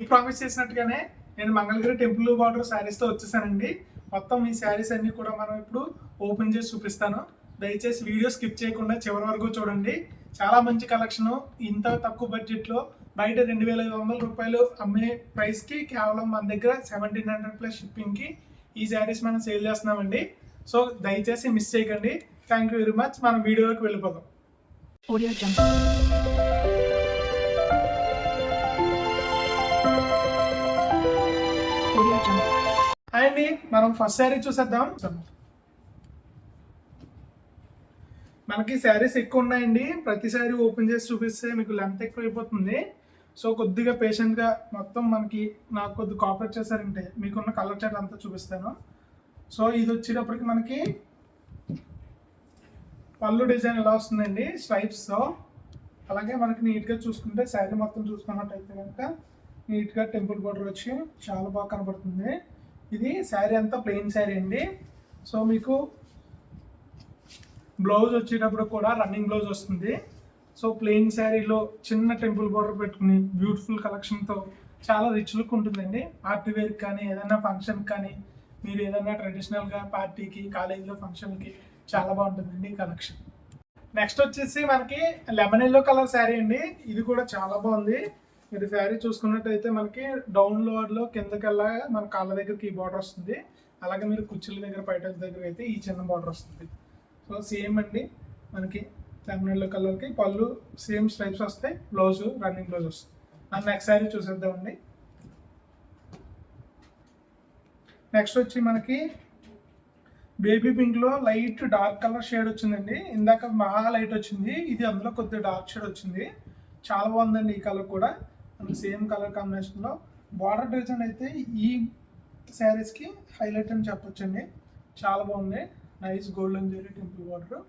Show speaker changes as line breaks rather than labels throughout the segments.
Promise చేసినట్టుగానే నేను Mangalagiri temple border శారీస్తో వచ్చేసానండి. మొత్తం ఈ శారీస్ అన్ని కూడా మనం ఇప్పుడు ఓపెన్ చేసి చూపిస్తాను. దయచేసి వీడియో స్కిప్ చేయకుండా చివరి వరకు చూడండి. చాలా మంచి కలెక్షన్. ఇంత తక్కువ బడ్జెట్లో బయట 2,500 రూపాయలు అమ్మే ప్రైస్కి కేవలం మన దగ్గర 1,700 ప్లస్ షిప్పింగ్కి ఈ శారీస్ మనం సేల్ చేస్తున్నామండి. సో దయచేసి మిస్ చేయకండి. Thank you very much. మనం వీడియోలోకి వెళ్ళిపోదాం. హాయ్ అండి, మనం ఫస్ట్ శారీ చూసేద్దాం. మనకి శారీస్ ఎక్కువ ఉన్నాయండి. ప్రతి శారీ ఓపెన్ చేసి చూపిస్తే మీకు లెంత్ ఎక్కువ అయిపోతుంది. సో కొద్దిగా పేషెంట్గా మొత్తం నాకు కొద్దిగా కోఆపరేట్ చేశారంటే మీకున్న కలర్ చార్ట్ అంతా చూపిస్తాను. సో ఇది వచ్చేటప్పటికి మనకి పళ్ళు డిజైన్ ఎలా వస్తుందండి స్ట్రైప్స్తో. అలాగే మనకి నీట్గా చూసుకుంటే శారీ మొత్తం చూసుకున్నట్టయితే కనుక నీట్గా టెంపుల్ బోర్డర్ వచ్చి చాలా బాగా కనబడుతుంది. ఇది శారీ అంతా ప్లెయిన్ శారీ అండి. సో మీకు బ్లౌజ్ వచ్చేటప్పుడు కూడా రన్నింగ్ బ్లౌజ్ వస్తుంది. సో ప్లెయిన్ శారీలో చిన్న టెంపుల్ బోర్డర్ పెట్టుకుని బ్యూటిఫుల్ కలెక్షన్తో చాలా రిచ్ లుక్ ఉంటుందండి. ఆర్ట్ వేర్కి కానీ ఏదైనా ఫంక్షన్కి కానీ మీరు ఏదైనా ట్రెడిషనల్గా పార్టీకి కాలేజీలో ఫంక్షన్కి చాలా బాగుంటుందండి ఈ కలెక్షన్. నెక్స్ట్ వచ్చేసి మనకి లెమన్ ఎల్లో కలర్ శారీ అండి. ఇది కూడా చాలా బాగుంది. మీరు శారీ చూసుకున్నట్టయితే మనకి డౌన్లోడ్లో కిందకెల్లా మన కాళ్ళ దగ్గరికి ఈ బార్డర్ వస్తుంది. అలాగే మీరు కుర్చీల దగ్గర పైటల్స్ దగ్గర అయితే ఈ చిన్న బార్డర్ వస్తుంది. సో సేమ్ అండి, మనకి లెమన్ ఎల్లో కలర్కి పళ్ళు సేమ్ స్ట్రైప్స్ వస్తాయి. బ్లౌజ్ రన్నింగ్ బ్లౌజ్ వస్తుంది. నెక్స్ట్ శారీ చూసేద్దామండి. నెక్స్ట్ వచ్చి మనకి బేబీ పింక్లో లైట్ డార్క్ కలర్ షేడ్ వచ్చిందండి. ఇందాక మహా లైట్ వచ్చింది, ఇది అందులో కొద్దిగా డార్క్ షేడ్ వచ్చింది. చాలా బాగుందండి ఈ కలర్ కూడా. మనకి సేమ్ కలర్ కాంబినేషన్లో బార్డర్ డిజైన్ అయితే ఈ శారీస్కి హైలైట్ అని చెప్పొచ్చండి. చాలా బాగుంది. Nice golden zari temple border.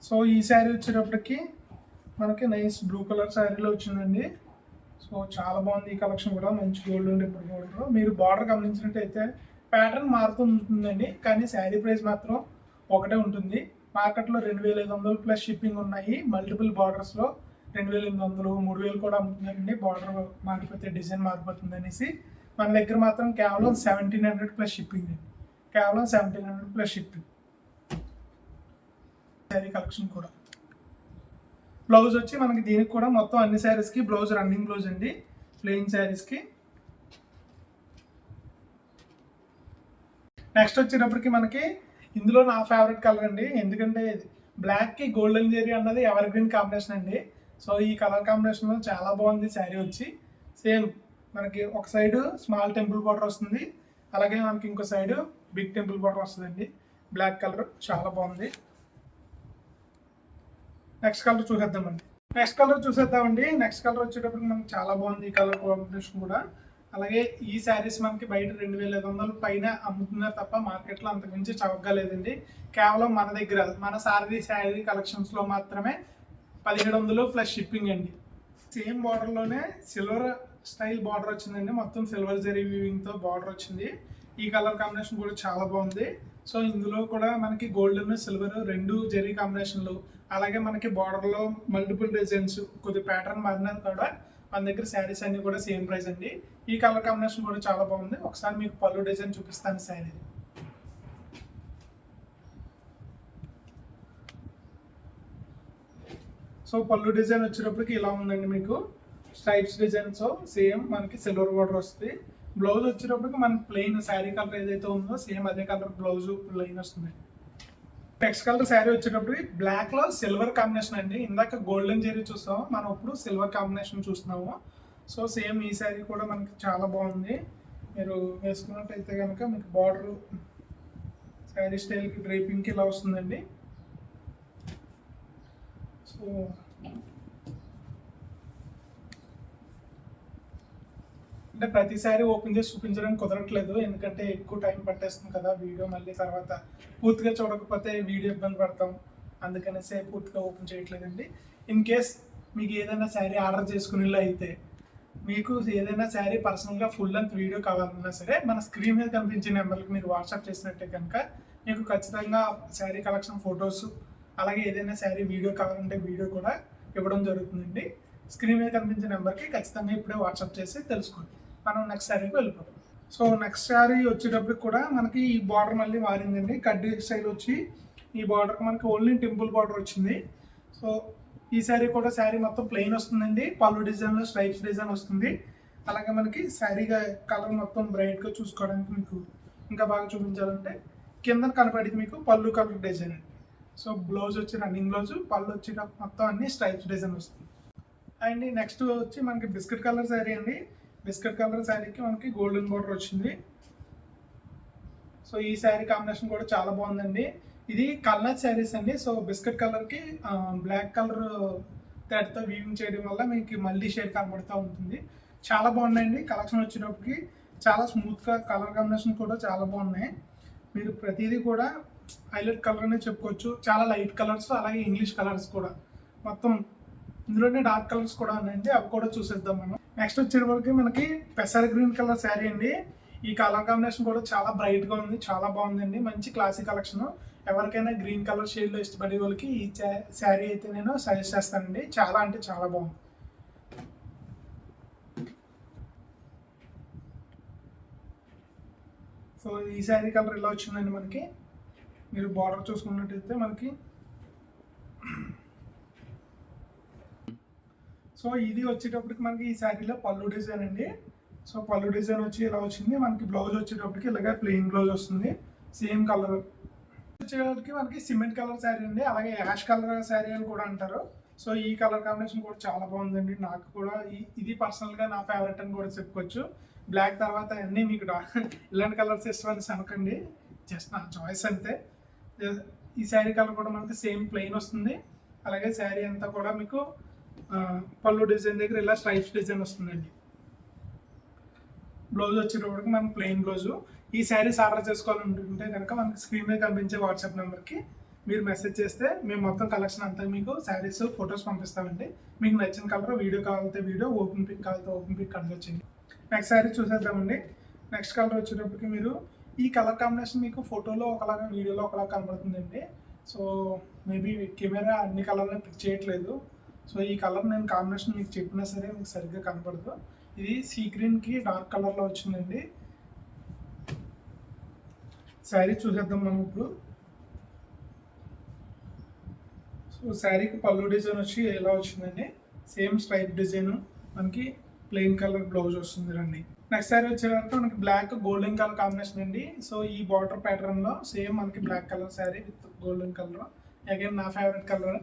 So ఈ శారీ వచ్చేటప్పటికి మనకి నైస్ బ్లూ కలర్ శారీలో వచ్చిందండి. సో చాలా బాగుంది ఈ కలెక్షన్ కూడా. మంచి గోల్డెన్ టెంపుల్ బార్డర్. మీరు బార్డర్ గమనించినట్టయితే ప్యాటర్న్ మారుతుంటుందండి, కానీ శారీ ప్రైస్ మాత్రం ఒకటే ఉంటుంది. మార్కెట్లో 2,500 ప్లస్ షిప్పింగ్ ఉన్నాయి. మల్టిపుల్ బార్డర్స్లో 2,800, 3,000 కూడా అమ్ముతున్నారండి. బార్డర్ మారిపోతే డిజైన్ మారిపోతుంది అనేసి. మన దగ్గర మాత్రం కేవలం 1,700 ప్లస్ షిప్పింగ్ అండి. కేవలం 1,700 ప్లస్ షిప్పింగ్. శారీ కలెక్షన్ కూడా బ్లౌజ్ వచ్చి మనకి దీనికి కూడా మొత్తం అన్ని శారీస్కి బ్లౌజ్ రన్నింగ్ బ్లౌజ్ అండి, ప్లెయిన్ శారీస్కి. నెక్స్ట్ వచ్చేటప్పటికి మనకి ఇందులో నా ఫేవరెట్ కలర్ అండి. ఎందుకంటే బ్లాక్కి గోల్డెన్ జెరీ అన్నది ఎవర్ గ్రీన్ కాంబినేషన్ అండి. సో ఈ కలర్ కాంబినేషన్లో చాలా బాగుంది శారీ వచ్చి. సేమ్ మనకి ఒక సైడ్ స్మాల్ టెంపుల్ బార్డర్ వస్తుంది, అలాగే మనకి ఇంకో సైడ్ బిగ్ టెంపుల్ బార్డర్ వస్తుందండి. బ్లాక్ కలర్ చాలా బాగుంది. నెక్స్ట్ కలర్ చూసేద్దామండి. నెక్స్ట్ కలర్ వచ్చేటప్పుడు మనకి చాలా బాగుంది ఈ కలర్ కాంబినేషన్ కూడా. అలాగే ఈ శారీస్ మనకి బయట 2,500 పైన అమ్ముతున్నారు తప్ప మార్కెట్లో అంతకుమించి చవకగా లేదండి. కేవలం మన దగ్గర మన శారీ కలెక్షన్స్లో మాత్రమే 1,700 ప్లస్ షిప్పింగ్ అండి. సేమ్ బార్డర్లోనే సిల్వర్ స్టైల్ బార్డర్ వచ్చిందండి. మొత్తం సిల్వర్ జరీ వీవింగ్తో బార్డర్ వచ్చింది. ఈ కలర్ కాంబినేషన్ కూడా చాలా బాగుంది. సో ఇందులో కూడా మనకి గోల్డెన్ సిల్వర్ రెండు జరీ కాంబినేషన్లు, అలాగే మనకి బార్డర్లో మల్టిపుల్ డిజైన్స్ కొద్ది ప్యాటర్న్ మారినది కూడా మన దగ్గర శారీస్ అన్ని కూడా సేమ్ ప్రైస్ అండి. ఈ కలర్ కాంబినేషన్ కూడా చాలా బాగుంది. ఒకసారి మీకు పళ్ళు డిజైన్ చూపిస్తాను శారీ. సో పళ్ళు డిజైన్ వచ్చేటప్పటికి ఇలా ఉందండి. మీకు స్ట్రైప్స్ డిజైన్స్ సేమ్ మనకి సిల్వర్ బార్డర్ వస్తుంది. బ్లౌజ్ వచ్చేటప్పటికి మనకి ప్లెయిన్ శారీ కలర్ ఏదైతే ఉందో సేమ్ అదే కలర్ బ్లౌజ్ ప్లెయిన్ వస్తుంది. నెక్స్ట్ కలర్ శారీ వచ్చేటప్పుడు బ్లాక్లో సిల్వర్ కాంబినేషన్ అండి. ఇందాక గోల్డెన్ జెరీ చూస్తాము, మనం ఇప్పుడు సిల్వర్ కాంబినేషన్ చూస్తున్నాము. సో సేమ్ ఈ శారీ కూడా మనకి చాలా బాగుంది. మీరు వేసుకున్నట్టయితే కనుక మీకు బార్డర్ శారీ స్టైల్కి డ్రైపింగ్కి ఇలా వస్తుందండి. సో అంటే ప్రతి శారీ ఓపెన్ చేసి చూపించడానికి కుదరట్లేదు, ఎందుకంటే ఎక్కువ టైం పట్టేస్తుంది కదా వీడియో. మళ్ళీ తర్వాత పూర్తిగా చూడకపోతే వీడియో ఇబ్బంది పడతాం, అందుకనేసి పూర్తిగా ఓపెన్ చేయట్లేదండి. ఇన్ కేస్ మీకు ఏదైనా శారీ ఆర్డర్ చేసుకునేలా అయితే, మీకు ఏదైనా శారీ పర్సనల్గా ఫుల్ లెంత్ వీడియో కావాలన్నా సరే మన స్క్రీన్ మీద కనిపించే నెంబర్కి మీరు వాట్సాప్ చేసినట్టే కనుక మీకు ఖచ్చితంగా శారీ కలెక్షన్ ఫొటోస్, అలాగే ఏదైనా శారీ వీడియో కావాలంటే వీడియో కూడా ఇవ్వడం జరుగుతుందండి. స్క్రీన్ మీద కనిపించే నెంబర్కి ఖచ్చితంగా ఇప్పుడే వాట్సాప్ చేసి తెలుసుకోండి. మనం నెక్స్ట్ శారీకి వెళ్ళిపోతాం. సో నెక్స్ట్ శారీ వచ్చేటప్పటికి కూడా మనకి ఈ బార్డర్ మళ్ళీ మారిందండి. కడ్డీ స్టైల్ వచ్చి ఈ బార్డర్కి మనకి ఓన్లీ టెంపుల్ బార్డర్ వచ్చింది. సో ఈ శారీ కూడా శారీ మొత్తం ప్లెయిన్ వస్తుందండి. పళ్ళు డిజైన్లో స్ట్రైప్స్ డిజైన్ వస్తుంది. అలాగే మనకి శారీగా కలర్ మొత్తం బ్రైట్గా చూసుకోవడానికి మీకు ఇంకా బాగా చూపించాలంటే కింద కనపడేది మీకు పళ్ళు కలర్ డిజైన్ అండి. సో బ్లౌజ్ వచ్చి రన్నింగ్ బ్లౌజ్, పళ్ళు వచ్చి మొత్తం అన్ని స్ట్రైప్స్ డిజైన్ వస్తుంది. అండ్ నెక్స్ట్ వచ్చి మనకి బిస్కెట్ కలర్ శారీ అండి. బిస్కెట్ కలర్ శారీకి మనకి గోల్డెన్ బార్డర్ వచ్చింది. సో ఈ శారీ కాంబినేషన్ కూడా చాలా బాగుందండి. ఇది కలర్ శారీస్ అండి. సో బిస్కెట్ కలర్కి బ్లాక్ కలర్ థ్రెడ్తో వీవింగ్ చేయడం వల్ల మీకు మల్టీ షేడ్ కనబడుతూ ఉంటుంది. చాలా బాగున్నాయండి. కలెక్షన్ వచ్చేటప్పటికి చాలా స్మూత్గా, కలర్ కాంబినేషన్ కూడా చాలా బాగున్నాయి. మీరు ప్రతిదీ కూడా హైలైట్ కలర్ అనే చెప్పుకోవచ్చు. చాలా లైట్ కలర్స్, అలాగే ఇంగ్లీష్ కలర్స్ కూడా మొత్తం ఇందులోనే డార్క్ కలర్స్ కూడా ఉన్నాయండి. అవి కూడా చూసేద్దాం మనం. నెక్స్ట్ వచ్చేటప్పటికి మనకి పెసర్ గ్రీన్ కలర్ శారీ అండి. ఈ కలర్ కాంబినేషన్ కూడా చాలా బ్రైట్గా ఉంది, చాలా బాగుందండి. మంచి క్లాసిక్ కలెక్షన్. ఎవరికైనా గ్రీన్ కలర్ షేడ్లో ఇష్టపడే వాళ్ళకి ఈ శారీ అయితే నేను సజెస్ట్ చేస్తానండి. చాలా అంటే చాలా బాగుంది. సో ఈ శారీ కలర్ ఇలా వచ్చిందండి మనకి. మీరు బార్డర్ చూసుకున్నట్టయితే మనకి సో ఇది వచ్చేటప్పటికి మనకి ఈ శారీలో పళ్ళు డిజైన్ అండి. సో పళ్ళు డిజైన్ వచ్చి ఇలా వచ్చింది. మనకి బ్లౌజ్ వచ్చేటప్పటికి ఇలాగే ప్లెయిన్ బ్లౌజ్ వస్తుంది. సేమ్ కలర్ వచ్చేటప్పటికి మనకి సిమెంట్ కలర్ శారీ అండి. అలాగే యాష్ కలర్ శారీ అని కూడా అంటారు. సో ఈ కలర్ కాంబినేషన్ కూడా చాలా బాగుందండి. నాకు కూడా ఇది పర్సనల్గా నా ఫేవరెట్ అని కూడా చెప్పుకోవచ్చు. బ్లాక్ తర్వాత అన్నీ మీకు ఇలాంటి కలర్స్ ఇష్టం అనేసి అనకండి, జస్ట్ నా చాయిస్ అంతే. ఈ శారీ కలర్ కూడా మనకి సేమ్ ప్లెయిన్ వస్తుంది. అలాగే శారీ అంతా కూడా మీకు పళ్ళు డిజైన్ దగ్గర ఇలా స్ట్రైప్స్ డిజైన్ వస్తుందండి. బ్లౌజ్ వచ్చేటప్పటికి మనకి ప్లెయిన్ బ్లౌజు. ఈ శారీస్ ఆర్డర్ చేసుకోవాలనుకుంటే కనుక మనకి స్క్రీన్ మీద కనిపించే వాట్సాప్ నెంబర్కి మీరు మెసేజ్ చేస్తే మేము మొత్తం కలెక్షన్ అంతా మీకు శారీస్ ఫొటోస్ పంపిస్తామండి. మీకు నచ్చిన కలర్ వీడియో కావాలంటే వీడియో, ఓపెన్ పిక్ కావాలంటే ఓపెన్ పిక్ అడగొచ్చండి. నెక్స్ట్ శారీ చూసేద్దామండి. నెక్స్ట్ కలర్ వచ్చేటప్పటికి మీరు ఈ కలర్ కాంబినేషన్ మీకు ఫోటోలో ఒకలాగా, వీడియోలో ఒకలాగా కనబడుతుందండి. సో మేబీ కెమెరా అన్ని కలర్ని పిక్ చేయట్లేదు. సో ఈ కలర్ నేను కాంబినేషన్ మీకు చెప్పినా సరే మీకు సరిగ్గా కనపడదు. ఇది సీ గ్రీన్కి డార్క్ కలర్లో వచ్చిందండి. శారీ చూసేద్దాం మనం ఇప్పుడు. సో శారీకి పళ్ళు డిజైన్ వచ్చి ఎలా వచ్చిందండి. సేమ్ స్ట్రైప్ డిజైన్, మనకి ప్లెయిన్ కలర్ బ్లౌజ్ వస్తుంది రండి. నెక్స్ట్ శారీ వచ్చేటప్పుడు మనకి బ్లాక్ గోల్డెన్ కలర్ కాంబినేషన్ అండి. సో ఈ బార్డర్ ప్యాటర్న్లో సేమ్ మనకి black colour sari with golden colour, again నా ఫేవరెట్ కలర్.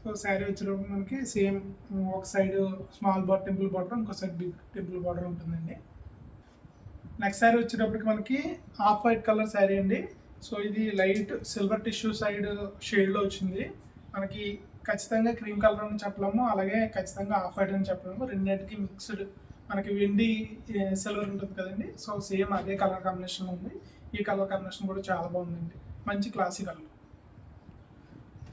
సో శారీ వచ్చేటప్పుడు మనకి సేమ్ ఒక side small border temple border, ఇంకో సైడ్ బిగ్ టెంపుల్ బార్డర్ ఉంటుందండి. నెక్స్ట్ శారీ వచ్చేటప్పటికి మనకి ఆఫ్ వైట్ కలర్ శారీ అండి. సో ఇది లైట్ సిల్వర్ టిష్యూ సైడ్ షేడ్లో వచ్చింది. మనకి ఖచ్చితంగా క్రీమ్ కలర్ అని చెప్పలేము, అలాగే ఖచ్చితంగా ఆఫ్ వైట్ అని చెప్పలేము. రెండింటికి మిక్స్డ్ మనకి వెండి సిల్వర్ ఉంటుంది కదండి. సో సేమ్ అదే కలర్ కాంబినేషన్ ఉంది. ఈ కలర్ కాంబినేషన్ కూడా చాలా బాగుందండి, మంచి క్లాసిక్ కలర్.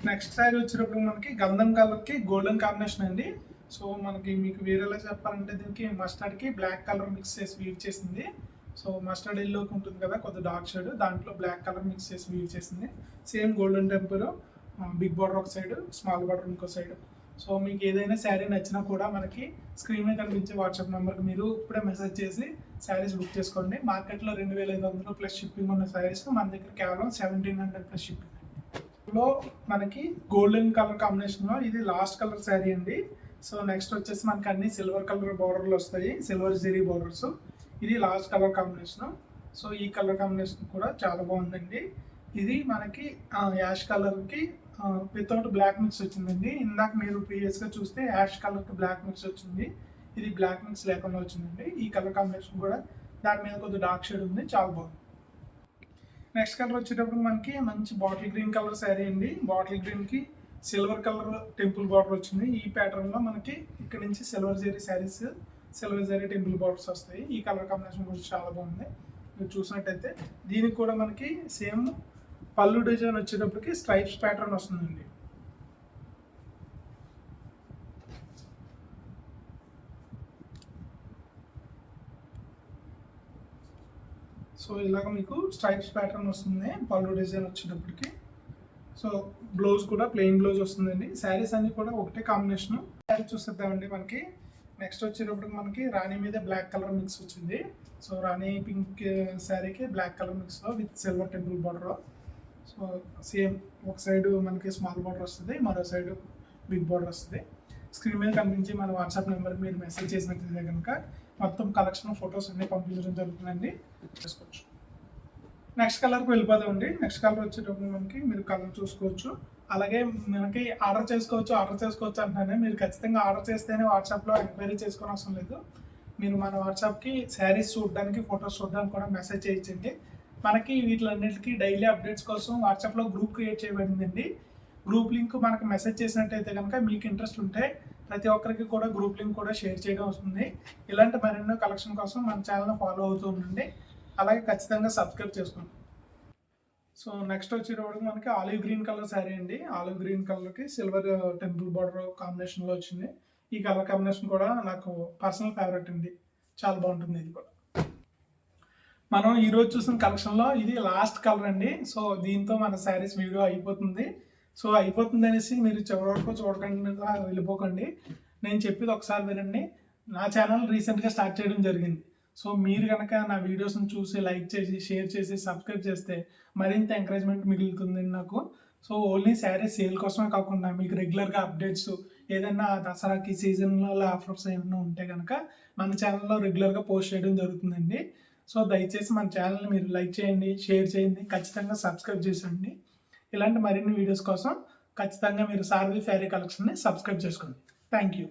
నెక్స్ట్ శారీ వచ్చేటప్పుడు మనకి గంధం కలర్కి గోల్డెన్ కాంబినేషన్ అండి. సో మనకి మీకు వేరేలా చెప్పాలంటే దీనికి మస్టర్డ్కి బ్లాక్ కలర్ మిక్స్ చేసి వీవ్ చేసింది. సో మస్టర్డ్ ఎల్లోకి ఉంటుంది కదా కొద్దిగా డార్క్ షేడ్, దాంట్లో బ్లాక్ కలర్ మిక్స్ చేసి వీవ్ చేసింది. Same golden temple, big border ఒక సైడ్, స్మాల్ బార్డర్ ఇంకో సైడ్. సో మీకు ఏదైనా శారీ నచ్చినా కూడా మనకి స్క్రీన్ మీద కనిపించే వాట్సాప్ నెంబర్కి మీరు ఇప్పుడే మెసేజ్ చేసి శారీస్ బుక్ చేసుకోండి. మార్కెట్లో 2500 ప్లస్ షిప్పింగ్ ఉన్న శారీస్ మన దగ్గర కేవలం 1700 ప్లస్ షిప్పింగ్. లో మనకి గోల్డెన్ కలర్ కాంబినేషన్లో ఇది లాస్ట్ కలర్ శారీ అండి. సో నెక్స్ట్ వచ్చేసి మనకి అన్ని సిల్వర్ కలర్ బార్డర్లు వస్తాయి, సిల్వర్ జెరీ బార్డర్స్. ఇది లాస్ట్ కలర్ కాంబినేషన్. సో ఈ కలర్ కాంబినేషన్ కూడా చాలా బాగుందండి. ఇది మనకి యాష్ కలర్కి వితౌట్ బ్లాక్ మిక్స్ వచ్చిందండి. ఇందాక మీరు ప్రీవియస్గా చూస్తే యాష్ కలర్కి బ్లాక్ మిక్స్ వచ్చింది, ఇది బ్లాక్ మిక్స్ లేకుండా వచ్చిందండి. ఈ కలర్ కాంబినేషన్ కూడా దాని మీద కొద్దిగా డార్క్ షేడ్ ఉంది, చాలా బాగుంది. నెక్స్ట్ కలర్ వచ్చేటప్పుడు మనకి మంచి బాటిల్ గ్రీన్ కలర్ శారీ అండి. బాటిల్ గ్రీన్కి సిల్వర్ కలర్ టెంపుల్ బార్డర్ వచ్చింది. ఈ ప్యాటర్న్లో మనకి ఇక్కడ నుంచి silver zari saris, silver zari temple borders వస్తాయి. ఈ కలర్ కాంబినేషన్ కూడా చాలా బాగుంది. మీరు చూసినట్టయితే దీనికి కూడా మనకి సేమ్ పళ్ళు డిజైన్ వచ్చేటప్పటికి స్ట్రైప్స్ ప్యాటర్న్ వస్తుందండి. సో ఇలాగ మీకు స్ట్రైప్స్ ప్యాటర్న్ వస్తుంది పళ్ళు డిజైన్ వచ్చేటప్పటికి. సో బ్లౌజ్ కూడా ప్లెయిన్ బ్లౌజ్ వస్తుందండి. శారీస్ అన్నీ కూడా ఒకటే కాంబినేషన్. శారీ చూసేద్దామండి. మనకి నెక్స్ట్ వచ్చేటప్పటికి మనకి రాణి మీద బ్లాక్ కలర్ మిక్స్ వచ్చింది. సో రాణి పింక్ శారీకి బ్లాక్ కలర్ మిక్స్లో with silver temple border. So same ఒక సైడ్ మనకి స్మాల్ బార్డర్ వస్తుంది, మరో సైడ్ బిగ్ బార్డర్ వస్తుంది. స్క్రీన్ మీద కనిపించి మన వాట్సాప్ నెంబర్కి మీరు మెసేజ్ చేసినట్లయితే కనుక మొత్తం కలెక్షన్ ఫొటోస్ అన్నీ పంపించడం జరుగుతుందండి. చేసుకోవచ్చు. నెక్స్ట్ కలర్కి వెళ్ళిపోదామండి. నెక్స్ట్ కలర్ వచ్చేటప్పుడు మనకి మీరు కలర్ చూసుకోవచ్చు. అలాగే మనకి ఆర్డర్ చేసుకోవచ్చు అంటున్నానే, మీరు ఖచ్చితంగా ఆర్డర్ చేస్తేనే వాట్సాప్లో ఎంక్వైరీ చేసుకొని అవసరం లేదు. మీరు మన వాట్సాప్కి శారీస్ చూడడానికి, ఫొటోస్ చూడడానికి కూడా మెసేజ్ చేయించండి. మనకి వీటిలన్నిటికీ డైలీ అప్డేట్స్ కోసం వాట్సాప్లో గ్రూప్ క్రియేట్ చేయబడిందండి. గ్రూప్ లింక్ మనకు మెసేజ్ చేసినట్టయితే కనుక మీకు ఇంట్రెస్ట్ ఉంటే ప్రతి ఒక్కరికి కూడా గ్రూప్ లింక్ కూడా షేర్ చేయడం వస్తుంది. ఇలాంటి మరెన్నో కలెక్షన్ కోసం మన ఛానల్ని ఫాలో అవుతూ ఉండండి. అలాగే ఖచ్చితంగా సబ్స్క్రైబ్ చేసుకోండి. సో నెక్స్ట్ వచ్చేటప్పటికి మనకి ఆలివ్ గ్రీన్ కలర్ శారీ అండి. ఆలివ్ గ్రీన్ కలర్కి సిల్వర్ టెంపుల్ బార్డర్ కాంబినేషన్లో వచ్చింది. ఈ కలర్ కాంబినేషన్ కూడా నాకు పర్సనల్ ఫేవరెట్ అండి. చాలా బాగుంటుంది ఇది కూడా. మనం ఈరోజు చూసిన కలెక్షన్లో ఇది లాస్ట్ కలర్ అండి. సో దీంతో మన శారీస్ వీడియో అయిపోతుంది. సో అయిపోతుంది అనేసి మీరు చివరి వరకు చూడకుండా వెళ్ళిపోకండి. నేను చెప్పేది ఒకసారి వినండి. నా ఛానల్ రీసెంట్గా స్టార్ట్ చేయడం జరిగింది. సో మీరు కనుక నా వీడియోస్ని చూసి లైక్ చేసి, షేర్ చేసి, సబ్స్క్రైబ్ చేస్తే మరింత ఎంకరేజ్మెంట్ మిగులుతుంది నాకు. సో ఓన్లీ శారీస్ సేల్ కోసమే కాకుండా మీకు రెగ్యులర్గా అప్డేట్స్, ఏదైనా దసరాకి సీజన్లో ఆఫర్స్ ఏమైనా ఉంటే కనుక మన ఛానల్లో రెగ్యులర్గా పోస్ట్ చేయడం జరుగుతుందండి. సో దయచేసి మన ఛానల్ని మీరు లైక్ చేయండి, షేర్ చేయండి, ఖచ్చితంగా సబ్స్క్రైబ్ చేసేయండి. ఇలాంటి మరిన్ని వీడియోస్ కోసం ఖచ్చితంగా మీరు సారథి శారీ కలెక్షన్ని సబ్స్క్రైబ్ చేసుకోండి. Thank you.